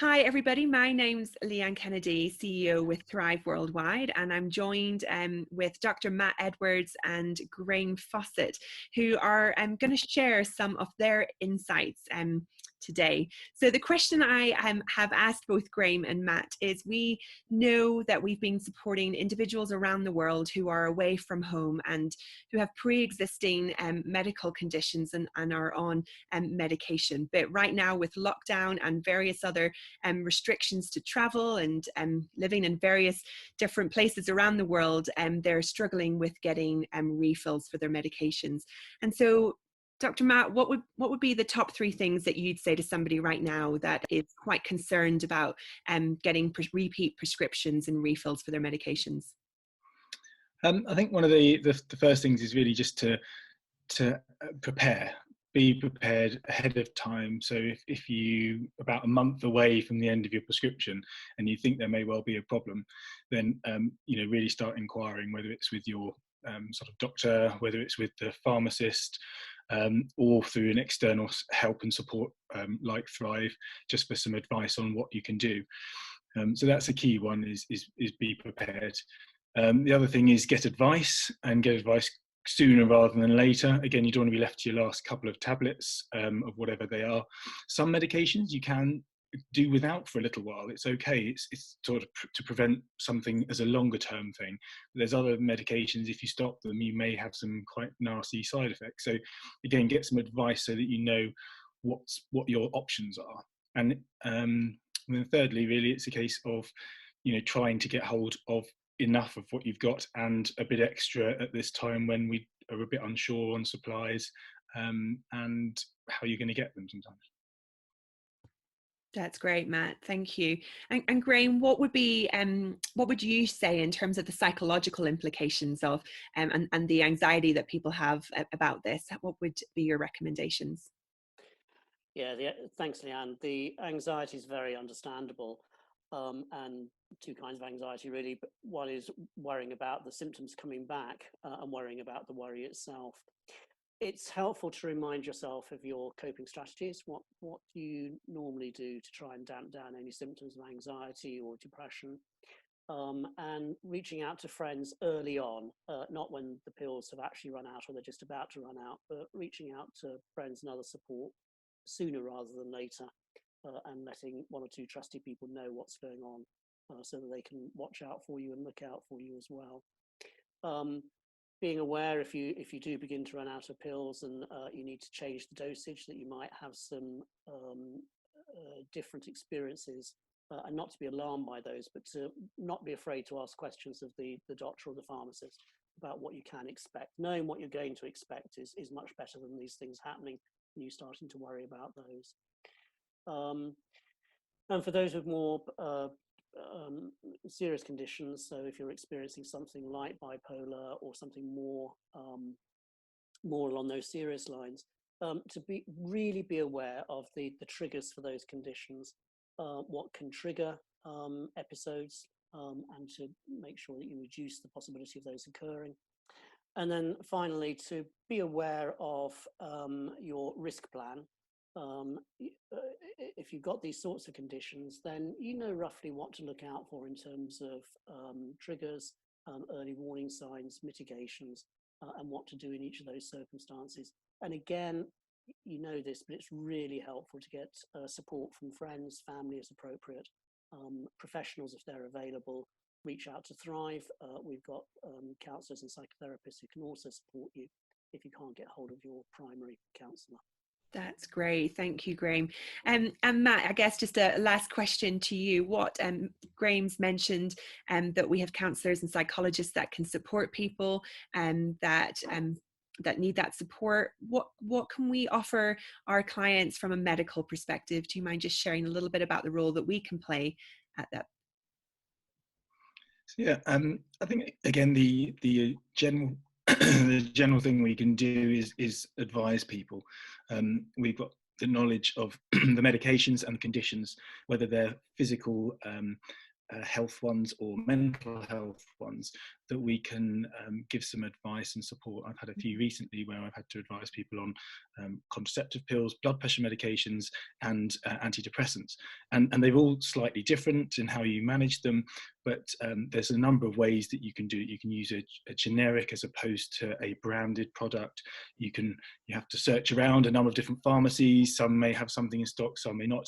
Hi, everybody. My name's Leanne Kennedy, CEO with Thrive Worldwide, and I'm joined with Dr. Matt Edwards and Graham Fawcett, who are going to share some of their insights today. So the question I have asked both Graham and Matt is, we know that we've been supporting individuals around the world who are away from home and who have pre-existing medical conditions and are on medication. But right now, with lockdown and various other restrictions to travel and living in various different places around the world, they're struggling with getting refills for their medications. And so, Dr. Matt, what would be the top three things that you'd say to somebody right now that is quite concerned about getting repeat prescriptions and refills for their medications? I think one of the first things is really just to prepare. Be prepared ahead of time. So if you about a month away from the end of your prescription and you think there may well be a problem, then really start inquiring, whether it's with your sort of doctor, whether it's with the pharmacist, or through an external help and support like Thrive, just for some advice on what you can do. So that's a key one, is be prepared. The other thing is get advice, and get advice sooner rather than later. Again, you don't want to be left to your last couple of tablets of whatever they are. Some medications you can do without for a little while. It's okay. It's sort of to prevent something as a longer term thing. But there's other medications, if you stop them, you may have some quite nasty side effects. So again, get some advice so that you know what your options are. And then thirdly, really, it's a case of trying to get hold of enough of what you've got and a bit extra at this time when we are a bit unsure on supplies and how you're going to get them sometimes. That's great, Matt. Thank you. And Graham, what would you say in terms of the psychological implications of and the anxiety that people have about this? What would be your recommendations? Yeah, thanks, Leanne. The anxiety is very understandable. And two kinds of anxiety, really. But one is worrying about the symptoms coming back and worrying about the worry itself. It's helpful to remind yourself of your coping strategies, what you normally do to try and damp down any symptoms of anxiety or depression, and reaching out to friends early on, not when the pills have actually run out or they're just about to run out, but reaching out to friends and other support sooner rather than later. And letting one or two trusty people know what's going on so that they can watch out for you and look out for you as well. Being aware if you do begin to run out of pills and you need to change the dosage, that you might have some different experiences, and not to be alarmed by those, but to not be afraid to ask questions of the doctor or the pharmacist about what you can expect. Knowing what you're going to expect is much better than these things happening and you starting to worry about those. And for those with more serious conditions, so if you're experiencing something like bipolar or something more along those serious lines, to really be aware of the triggers for those conditions, what can trigger episodes, and to make sure that you reduce the possibility of those occurring. And then finally, to be aware of your risk plan. If you've got these sorts of conditions, then you know roughly what to look out for in terms of triggers, early warning signs, mitigations, and what to do in each of those circumstances. And again, you know this, but it's really helpful to get support from friends, family as appropriate, professionals if they're available. Reach out to Thrive. We've got counsellors and psychotherapists who can also support you if you can't get hold of your primary counsellor. That's great. Thank you, Graham. And Matt, I guess just a last question to you. What Graham's mentioned that we have counsellors and psychologists that can support people that need that support. What can we offer our clients from a medical perspective? Do you mind just sharing a little bit about the role that we can play at that? Yeah, I think again the general the general thing we can do is advise people. We've got the knowledge of the medications and conditions, whether they're physical health ones or mental health ones, that we can give some advice and support. I've had a few recently where I've had to advise people on contraceptive pills, blood pressure medications, and antidepressants, and they're all slightly different in how you manage them, but there's a number of ways that you can do it. You can use a generic as opposed to a branded product. You have to search around a number of different pharmacies. Some may have something in stock, some may not.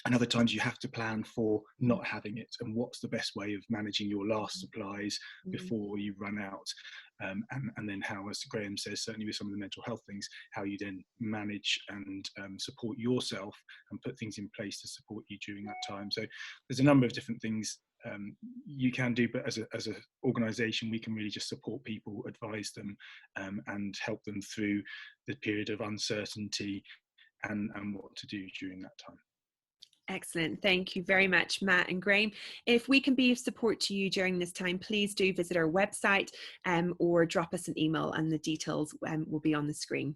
And other times you have to plan for not having it, and what's the best way of managing your last supplies before you run out. And then how, as Graham says, certainly with some of the mental health things, how you then manage and support yourself and put things in place to support you during that time. So there's a number of different things you can do, but as an organisation, we can really just support people, advise them, and help them through the period of uncertainty and what to do during that time. Excellent. Thank you very much, Matt and Graham. If we can be of support to you during this time, please do visit our website or drop us an email, and the details will be on the screen.